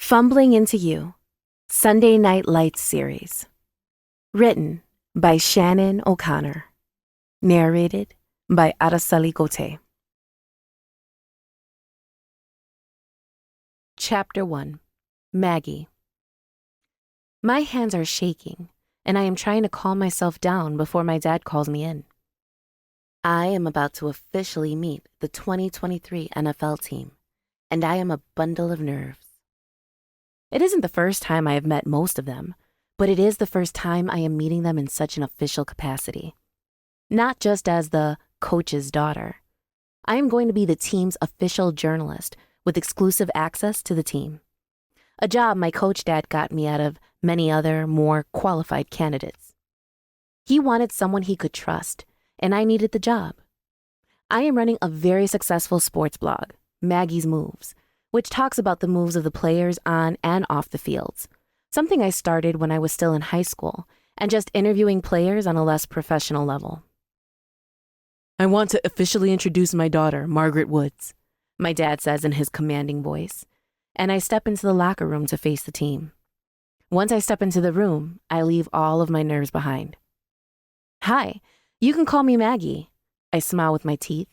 Fumbling into You, Sunday Night Lights series. Written by Shannon O'Connor. Narrated by Araceli Gote. Chapter 1. Maggie. My hands are shaking, and I am trying to calm myself down before my dad calls me in. I am about to officially meet the 2023 NFL team, and I am a bundle of nerves. It isn't the first time I have met most of them, but it is the first time I am meeting them in such an official capacity. Not just as the coach's daughter. I am going to be the team's official journalist with exclusive access to the team. A job my coach dad got me out of many other, more qualified candidates. He wanted someone he could trust, and I needed the job. I am running a very successful sports blog, Maggie's Moves, which talks about the moves of the players on and off the fields, something I started when I was still in high school and just interviewing players on a less professional level. I want to officially introduce my daughter, Margaret Woods, my dad says in his commanding voice, and I step into the locker room to face the team. Once I step into the room, I leave all of my nerves behind. Hi, you can call me Maggie. I smile with my teeth,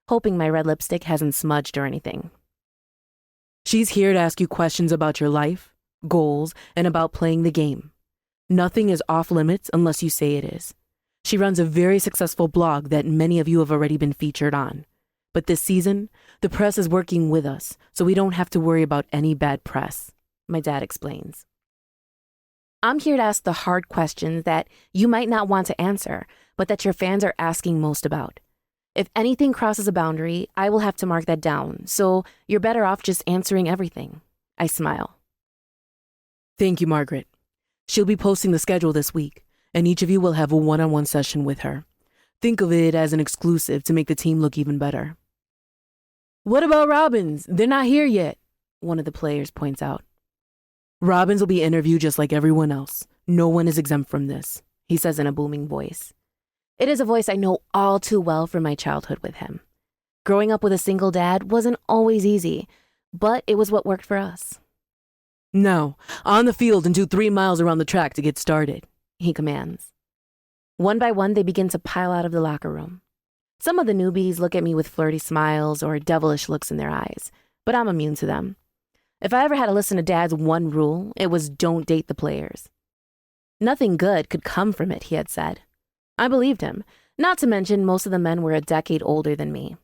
hoping my red lipstick hasn't smudged or anything. She's here to ask you questions about your life, goals, and about playing the game. Nothing is off limits unless you say it is. She runs a very successful blog that many of you have already been featured on. But this season, the press is working with us, so we don't have to worry about any bad press, my dad explains. I'm here to ask the hard questions that you might not want to answer, but that your fans are asking most about. If anything crosses a boundary, I will have to mark that down, so you're better off just answering everything. I smile. Thank you, Margaret. She'll be posting the schedule this week, and each of you will have a one-on-one session with her. Think of it as an exclusive to make the team look even better. What about Robbins? They're not here yet, one of the players points out. Robbins will be interviewed just like everyone else. No one is exempt from this, he says in a booming voice. It is a voice I know all too well from my childhood with him. Growing up with a single dad wasn't always easy, but it was what worked for us. Now, on the field and do 3 miles around the track to get started, he commands. One by one, they begin to pile out of the locker room. Some of the newbies look at me with flirty smiles or devilish looks in their eyes, but I'm immune to them. If I ever had to listen to Dad's one rule, it was don't date the players. Nothing good could come from it, he had said. I believed him, not to mention most of the men were a decade older than me.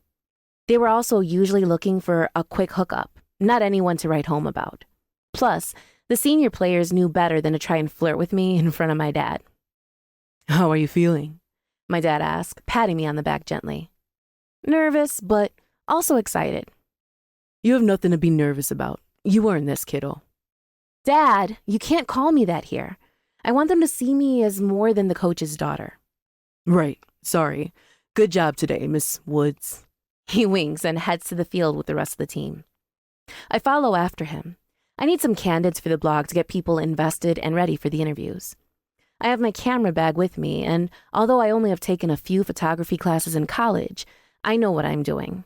They were also usually looking for a quick hookup, not anyone to write home about. Plus, the senior players knew better than to try and flirt with me in front of my dad. How are you feeling? My dad asked, patting me on the back gently. Nervous, but also excited. You have nothing to be nervous about. You earned this, kiddo. Dad, you can't call me that here. I want them to see me as more than the coach's daughter. Right, sorry. Good job today, Miss Woods. He winks and heads to the field with the rest of the team. I follow after him. I need some candidates for the blog to get people invested and ready for the interviews. I have my camera bag with me, and although I only have taken a few photography classes in college, I know what I'm doing.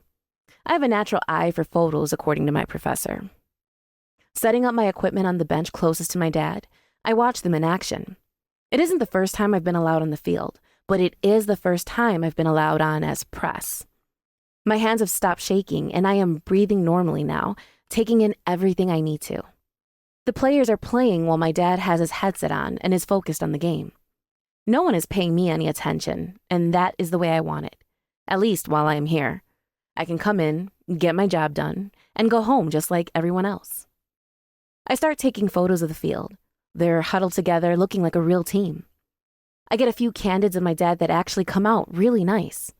I have a natural eye for photos, according to my professor. Setting up my equipment on the bench closest to my dad, I watch them in action. It isn't the first time I've been allowed on the field, but it is the first time I've been allowed on as press. My hands have stopped shaking, and I am breathing normally now, taking in everything I need to. The players are playing while my dad has his headset on and is focused on the game. No one is paying me any attention, and that is the way I want it, at least while I am here. I can come in, get my job done, and go home just like everyone else. I start taking photos of the field. They're huddled together, looking like a real team. I get a few candids of my dad that actually come out really nice.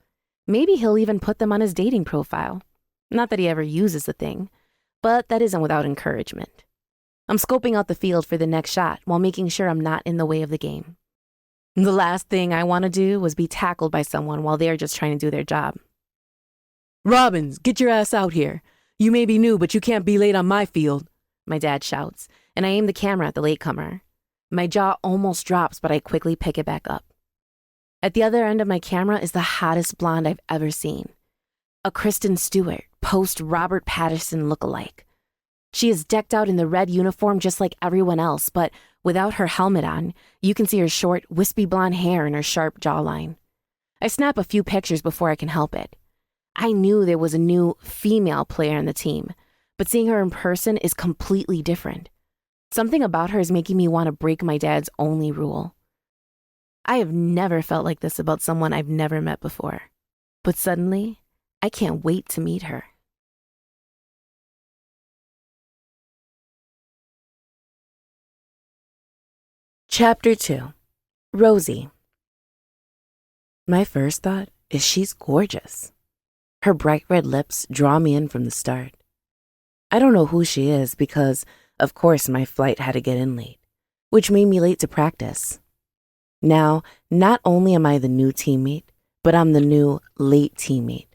Maybe he'll even put them on his dating profile. Not that he ever uses the thing, but that isn't without encouragement. I'm scoping out the field for the next shot while making sure I'm not in the way of the game. The last thing I want to do was be tackled by someone while they're just trying to do their job. Robbins, get your ass out here. You may be new, but you can't be late on my field, my dad shouts, and I aim the camera at the latecomer. My jaw almost drops, but I quickly pick it back up. At the other end of my camera is the hottest blonde I've ever seen. A Kristen Stewart, post Robert Pattinson look-alike. She is decked out in the red uniform just like everyone else, but without her helmet on, you can see her short, wispy blonde hair and her sharp jawline. I snap a few pictures before I can help it. I knew there was a new female player on the team, but seeing her in person is completely different. Something about her is making me want to break my dad's only rule. I have never felt like this about someone I've never met before, but suddenly, I can't wait to meet her. Chapter 2. Rosie. My first thought is she's gorgeous. Her bright red lips draw me in from the start. I don't know who she is because, of course, my flight had to get in late, which made me late to practice. Now, not only am I the new teammate, but I'm the new late teammate,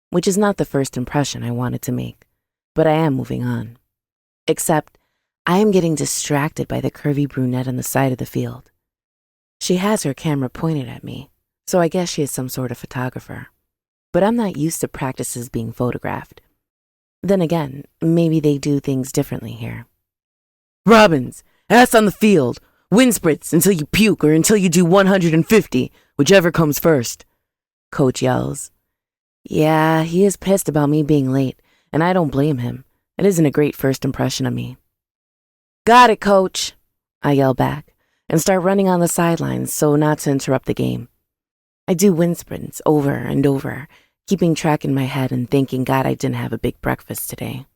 which is not the first impression I wanted to make, but I am moving on. Except, I am getting distracted by the curvy brunette on the side of the field. She has her camera pointed at me, so I guess she is some sort of photographer. But I'm not used to practices being photographed. Then again, maybe they do things differently here. Robbins, ass on the field. Wind sprints until you puke or until you do 150, whichever comes first. Coach yells. Yeah, he is pissed about me being late, and I don't blame him. It isn't a great first impression of me. Got it, coach, I yell back, and start running on the sidelines so not to interrupt the game. I do wind sprints over and over, keeping track in my head and thanking God I didn't have a big breakfast today.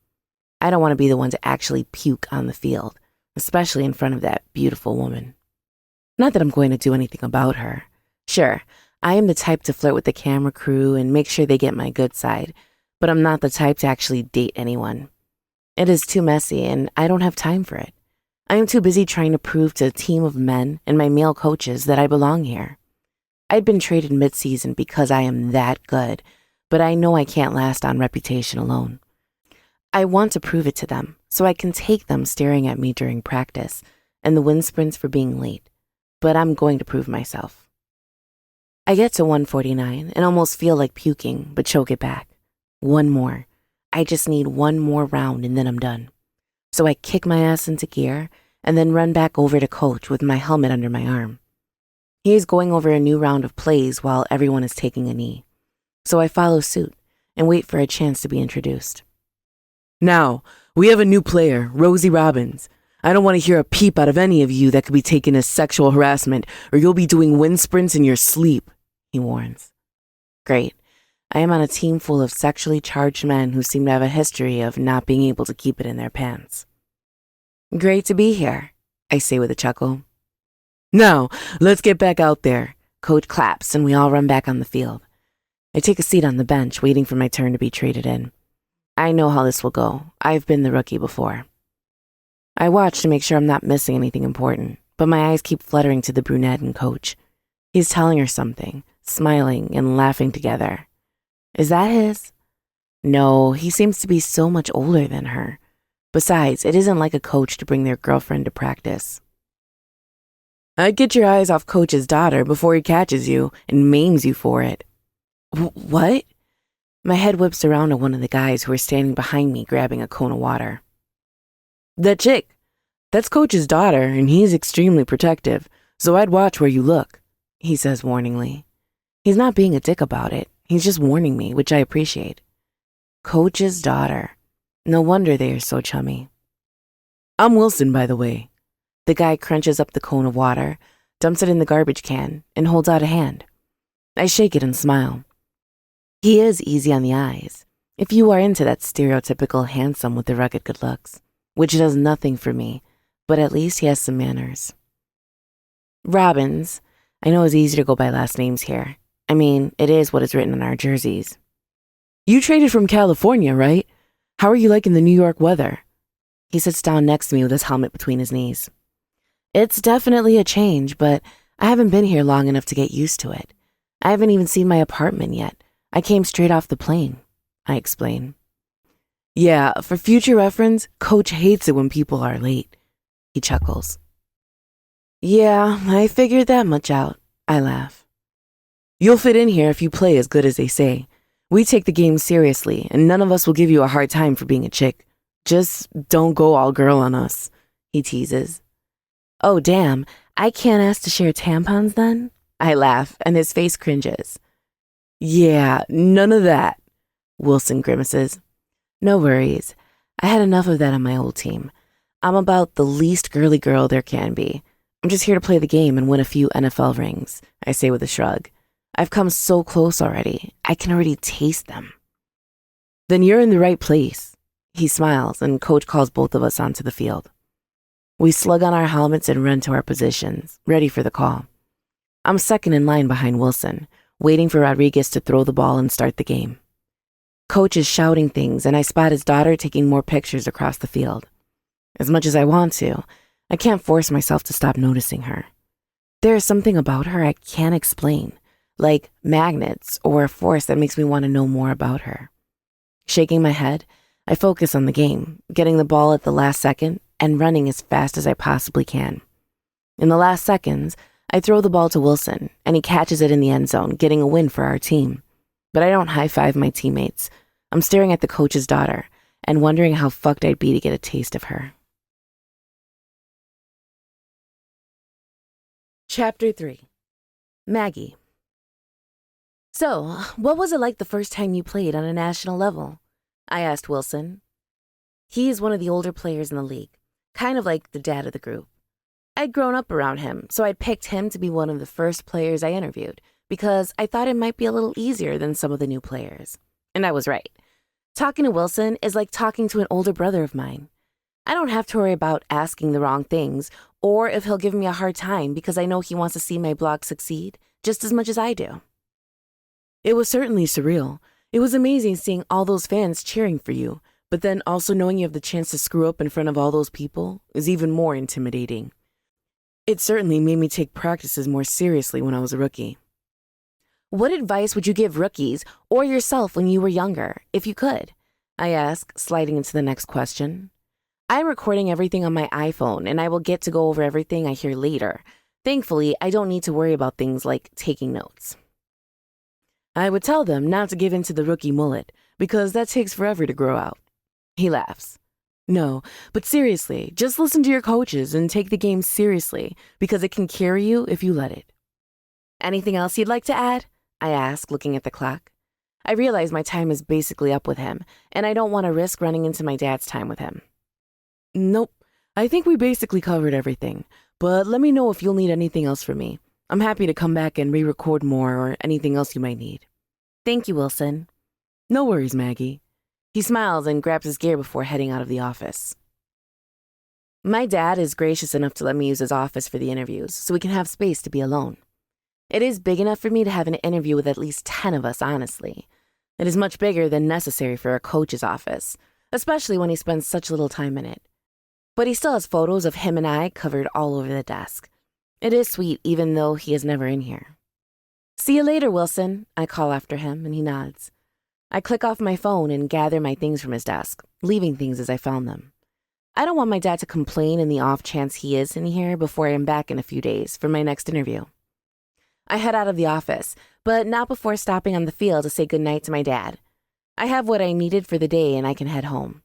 I don't want to be the one to actually puke on the field, especially in front of that beautiful woman. Not that I'm going to do anything about her. Sure, I am the type to flirt with the camera crew and make sure they get my good side, but I'm not the type to actually date anyone. It is too messy and I don't have time for it. I am too busy trying to prove to a team of men and my male coaches that I belong here. I'd been traded mid-season because I am that good, but I know I can't last on reputation alone. I want to prove it to them so I can take them staring at me during practice and the wind sprints for being late, but I'm going to prove myself. I get to 149 and almost feel like puking, but choke it back. One more. I just need one more round and then I'm done. So I kick my ass into gear and then run back over to coach with my helmet under my arm. He is going over a new round of plays while everyone is taking a knee. So I follow suit and wait for a chance to be introduced. Now, we have a new player, Rosie Robbins. I don't want to hear a peep out of any of you that could be taken as sexual harassment or you'll be doing wind sprints in your sleep, he warns. Great. I am on a team full of sexually charged men who seem to have a history of not being able to keep it in their pants. Great to be here, I say with a chuckle. Now, let's get back out there. Coach claps and we all run back on the field. I take a seat on the bench, waiting for my turn to be traded in. I know how this will go. I've been the rookie before. I watch to make sure I'm not missing anything important, but my eyes keep fluttering to the brunette and coach. He's telling her something, smiling and laughing together. Is that his? No, he seems to be so much older than her. Besides, it isn't like a coach to bring their girlfriend to practice. I'd get your eyes off Coach's daughter before he catches you and maims you for it. What? My head whips around to one of the guys who are standing behind me grabbing a cone of water. That chick. That's Coach's daughter, and he's extremely protective, so I'd watch where you look, he says warningly. He's not being a dick about it. He's just warning me, which I appreciate. Coach's daughter. No wonder they are so chummy. I'm Wilson, by the way. The guy crunches up the cone of water, dumps it in the garbage can, and holds out a hand. I shake it and smile. He is easy on the eyes, if you are into that stereotypical handsome with the rugged good looks, which does nothing for me, but at least he has some manners. Robbins. I know it's easy to go by last names here. I mean, it is what is written on our jerseys. You traded from California, right? How are you liking the New York weather? He sits down next to me with his helmet between his knees. It's definitely a change, but I haven't been here long enough to get used to it. I haven't even seen my apartment yet. I came straight off the plane, I explain. Yeah, for future reference, Coach hates it when people are late. He chuckles. Yeah, I figured that much out, I laugh. You'll fit in here if you play as good as they say. We take the game seriously, and none of us will give you a hard time for being a chick. Just don't go all girl on us, he teases. Oh, damn, I can't ask to share tampons then? I laugh, and his face cringes. Yeah, none of that, Wilson grimaces. No worries. I had enough of that on my old team. I'm about the least girly girl there can be. I'm just here to play the game and win a few NFL rings, I say with a shrug. I've come so close already. I can already taste them. Then you're in the right place. He smiles, and Coach calls both of us onto the field. We slug on our helmets and run to our positions, ready for the call. I'm second in line behind Wilson, waiting for Rodriguez to throw the ball and start the game. Coach is shouting things, and I spot his daughter taking more pictures across the field. As much as I want to, I can't force myself to stop noticing her. There is something about her I can't explain, like magnets or a force that makes me want to know more about her. Shaking my head, I focus on the game, getting the ball at the last second and running as fast as I possibly can. In the last seconds, I throw the ball to Wilson, and he catches it in the end zone, getting a win for our team. But I don't high-five my teammates. I'm staring at the coach's daughter and wondering how fucked I'd be to get a taste of her. Chapter 3. Maggie. So, what was it like the first time you played on a national level? I asked Wilson. He is one of the older players in the league, kind of like the dad of the group. I'd grown up around him, so I'd picked him to be one of the first players I interviewed because I thought it might be a little easier than some of the new players. And I was right. Talking to Wilson is like talking to an older brother of mine. I don't have to worry about asking the wrong things or if he'll give me a hard time because I know he wants to see my blog succeed just as much as I do. It was certainly surreal. It was amazing seeing all those fans cheering for you, but then also knowing you have the chance to screw up in front of all those people is even more intimidating. It certainly made me take practices more seriously when I was a rookie. What advice would you give rookies or yourself when you were younger, if you could? I ask, sliding into the next question. I'm recording everything on my iPhone, and I will get to go over everything I hear later. Thankfully, I don't need to worry about things like taking notes. I would tell them not to give in to the rookie mullet, because that takes forever to grow out. He laughs. No, but seriously, just listen to your coaches and take the game seriously, because it can carry you if you let it. Anything else you'd like to add? I ask, looking at the clock. I realize my time is basically up with him, and I don't want to risk running into my dad's time with him. Nope, I think we basically covered everything, but let me know if you'll need anything else from me. I'm happy to come back and re-record more or anything else you might need. Thank you, Wilson. No worries, Maggie. He smiles and grabs his gear before heading out of the office. My dad is gracious enough to let me use his office for the interviews so we can have space to be alone. It is big enough for me to have an interview with at least 10 of us, honestly. It is much bigger than necessary for a coach's office, especially when he spends such little time in it. But he still has photos of him and I covered all over the desk. It is sweet even though he is never in here. See you later, Wilson, I call after him, and he nods. I click off my phone and gather my things from his desk, leaving things as I found them. I don't want my dad to complain in the off chance he is in here before I am back in a few days for my next interview. I head out of the office, but not before stopping on the field to say goodnight to my dad. I have what I needed for the day and I can head home.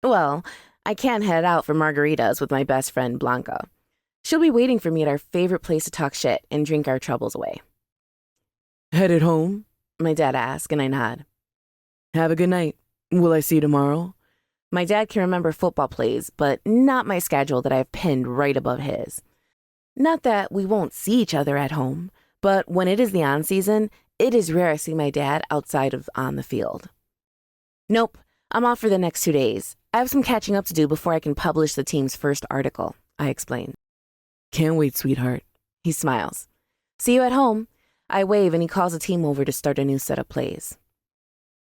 Well, I can't head out for margaritas with my best friend Blanca. She'll be waiting for me at our favorite place to talk shit and drink our troubles away. Headed home? My dad asks, and I nod. Have a good night. Will I see you tomorrow? My dad can remember football plays, but not my schedule that I have pinned right above his. Not that we won't see each other at home, but when it is the on-season, it is rare I see my dad outside of on the field. Nope, I'm off for the next 2 days. I have some catching up to do before I can publish the team's first article, I explain. Can't wait, sweetheart. He smiles. See you at home. I wave and he calls the team over to start a new set of plays.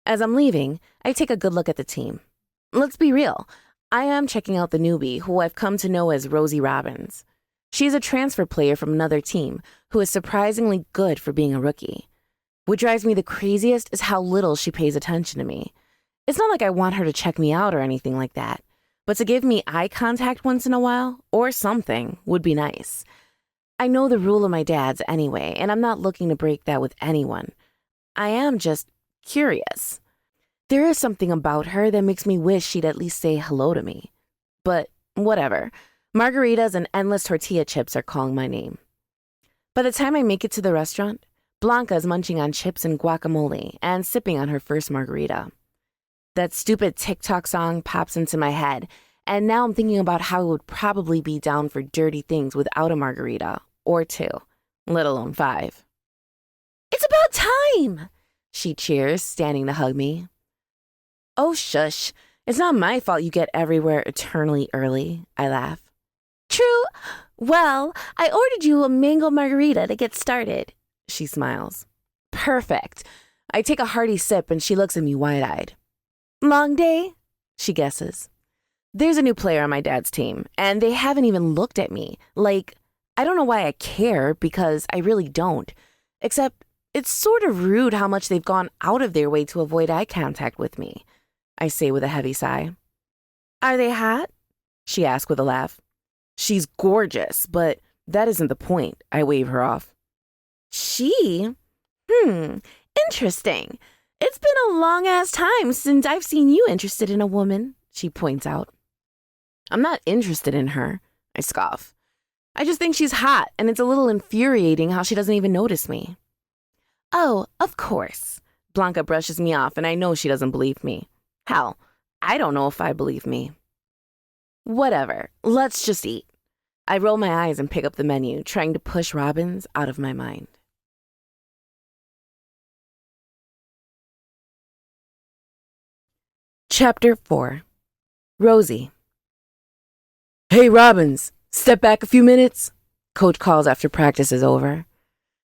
As I'm leaving, I take a good look at the team. Let's be real. I am checking out the newbie who I've come to know as Rosie Robbins. She's a transfer player from another team who is surprisingly good for being a rookie. What drives me the craziest is how little she pays attention to me. It's not like I want her to check me out or anything like that, but to give me eye contact once in a while or something would be nice. I know the rule of my dad's anyway, and I'm not looking to break that with anyone. I am just curious. There is something about her that makes me wish she'd at least say hello to me. But whatever. Margaritas and endless tortilla chips are calling my name. By the time I make it to the restaurant, Blanca is munching on chips and guacamole and sipping on her first margarita. That stupid TikTok song pops into my head, and now I'm thinking about how I would probably be down for dirty things without a margarita, or two, let alone 5. "It's about time!" she cheers, standing to hug me. "Oh, shush. It's not my fault you get everywhere eternally early," I laugh. "True. Well, I ordered you a mango margarita to get started," she smiles. "Perfect." I take a hearty sip and she looks at me wide-eyed. "Long day?" she guesses. There's a new player on my dad's team, and they haven't even looked at me. Like, I don't know why I care, because I really don't. Except, it's sort of rude how much they've gone out of their way to avoid eye contact with me, I say with a heavy sigh. "Are they hot?" she asks with a laugh. "She's gorgeous, but that isn't the point," I wave her off. "She? Interesting. It's been a long-ass time since I've seen you interested in a woman," she points out. "I'm not interested in her," I scoff. "I just think she's hot, and it's a little infuriating how she doesn't even notice me." "Oh, of course." Blanca brushes me off, and I know she doesn't believe me. Hell, I don't know if I believe me. Whatever, let's just eat. I roll my eyes and pick up the menu, trying to push Robbins out of my mind. Chapter 4. Rosie. "Hey, Robbins, step back a few minutes," Coach calls after practice is over.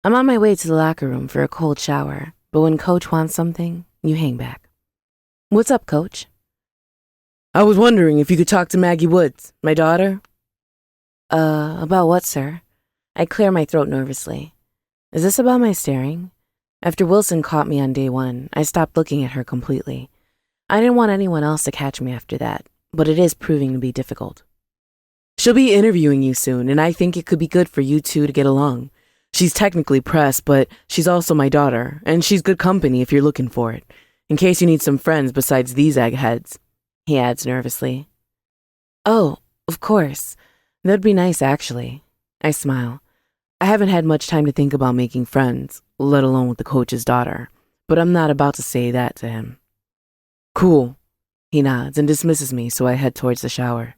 I'm on my way to the locker room for a cold shower, but when Coach wants something, you hang back. "What's up, Coach?" "I was wondering if you could talk to Maggie Woods, my daughter." About what, sir?" I clear my throat nervously. Is this about my staring? After Wilson caught me on day 1, I stopped looking at her completely. I didn't want anyone else to catch me after that, but it is proving to be difficult. "She'll be interviewing you soon, and I think it could be good for you two to get along. She's technically press, but she's also my daughter, and she's good company if you're looking for it, in case you need some friends besides these eggheads," he adds nervously. "Oh, of course. That'd be nice, actually." I smile. I haven't had much time to think about making friends, let alone with the coach's daughter, but I'm not about to say that to him. "Cool." He nods and dismisses me, so I head towards the shower.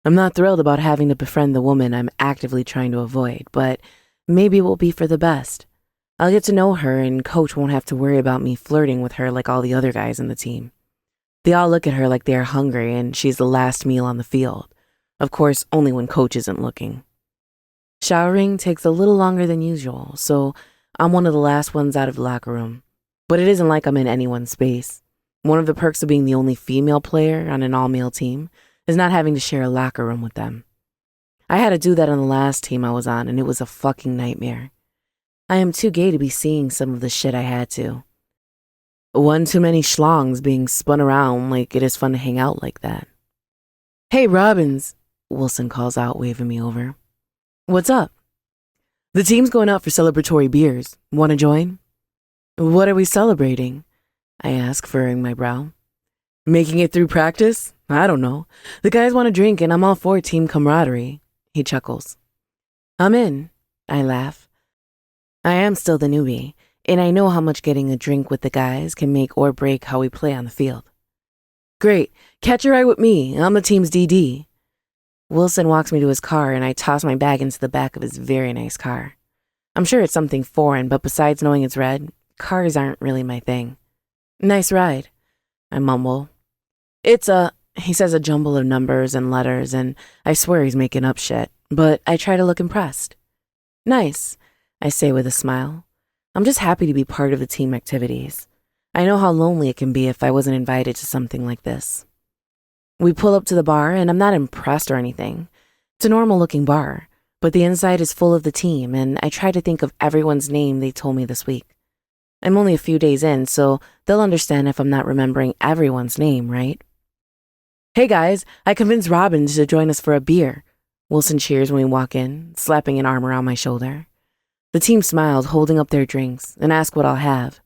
I'm not thrilled about having to befriend the woman I'm actively trying to avoid, but maybe it will be for the best. I'll get to know her, and Coach won't have to worry about me flirting with her like all the other guys in the team. They all look at her like they are hungry, and she's the last meal on the field. Of course, only when Coach isn't looking. Showering takes a little longer than usual, so I'm one of the last ones out of the locker room. But it isn't like I'm in anyone's space. One of the perks of being the only female player on an all-male team is not having to share a locker room with them. I had to do that on the last team I was on, and it was a fucking nightmare. I am too gay to be seeing some of the shit I had to. One too many schlongs being spun around like it is fun to hang out like that. "Hey, Robbins," Wilson calls out, waving me over. "What's up?" "The team's going out for celebratory beers. Want to join?" "What are we celebrating?" I ask, furrowing my brow. "Making it through practice? I don't know. The guys want to drink, and I'm all for team camaraderie," he chuckles. "I'm in," I laugh. I am still the newbie, and I know how much getting a drink with the guys can make or break how we play on the field. "Great. Catch a ride with me. I'm the team's DD. Wilson walks me to his car, and I toss my bag into the back of his very nice car. I'm sure it's something foreign, but besides knowing it's red, cars aren't really my thing. "Nice ride," I mumble. "It's he says a jumble of numbers and letters, and I swear he's making up shit, but I try to look impressed. "Nice," I say with a smile. I'm just happy to be part of the team activities. I know how lonely it can be if I wasn't invited to something like this. We pull up to the bar, and I'm not impressed or anything. It's a normal-looking bar, but the inside is full of the team, and I try to think of everyone's name they told me this week. I'm only a few days in, so they'll understand if I'm not remembering everyone's name, right? "Hey guys, I convinced Robbins to join us for a beer." Wilson cheers when we walk in, slapping an arm around my shoulder. The team smiles, holding up their drinks, and ask what I'll have.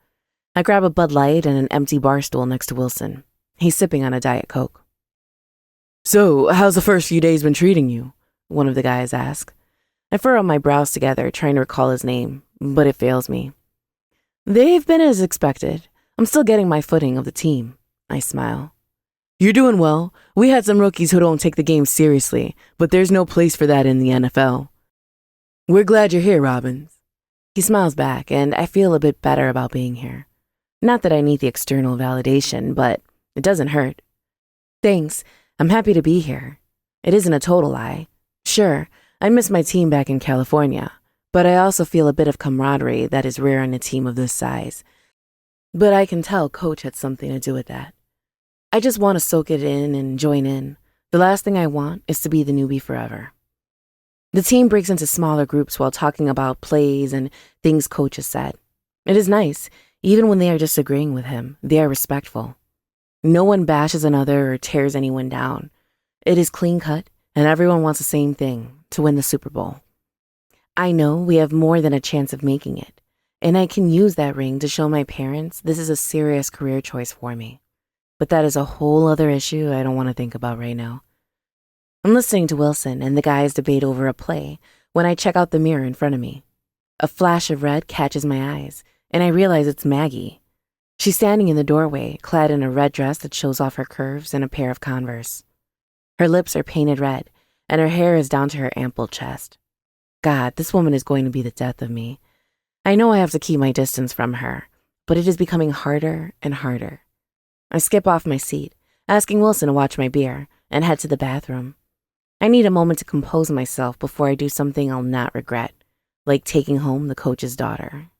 I grab a Bud Light and an empty bar stool next to Wilson. He's sipping on a Diet Coke. So, how's the first few days been treating you? One of the guys asks. I furrow my brows together, trying to recall his name, but it fails me. They've been as expected. I'm still getting my footing of the team. I smile. You're doing well. We had some rookies who don't take the game seriously, but there's no place for that in the NFL. We're glad you're here, Robbins. He smiles back, and I feel a bit better about being here. Not that I need the external validation, but it doesn't hurt. Thanks. I'm happy to be here. It isn't a total lie. Sure, I miss my team back in California, but I also feel a bit of camaraderie that is rare on a team of this size. But I can tell Coach had something to do with that. I just want to soak it in and join in. The last thing I want is to be the newbie forever. The team breaks into smaller groups while talking about plays and things Coach has said. It is nice. Even when they are disagreeing with him, they are respectful. No one bashes another or tears anyone down. It is clean cut, and everyone wants the same thing, to win the Super Bowl. I know we have more than a chance of making it, and I can use that ring to show my parents this is a serious career choice for me. But that is a whole other issue I don't want to think about right now. I'm listening to Wilson and the guys debate over a play when I check out the mirror in front of me. A flash of red catches my eyes, and I realize it's Maggie. She's standing in the doorway, clad in a red dress that shows off her curves and a pair of Converse. Her lips are painted red, and her hair is down to her ample chest. God, this woman is going to be the death of me. I know I have to keep my distance from her, but it is becoming harder and harder. I skip off my seat, asking Wilson to watch my beer, and head to the bathroom. I need a moment to compose myself before I do something I'll not regret, like taking home the coach's daughter.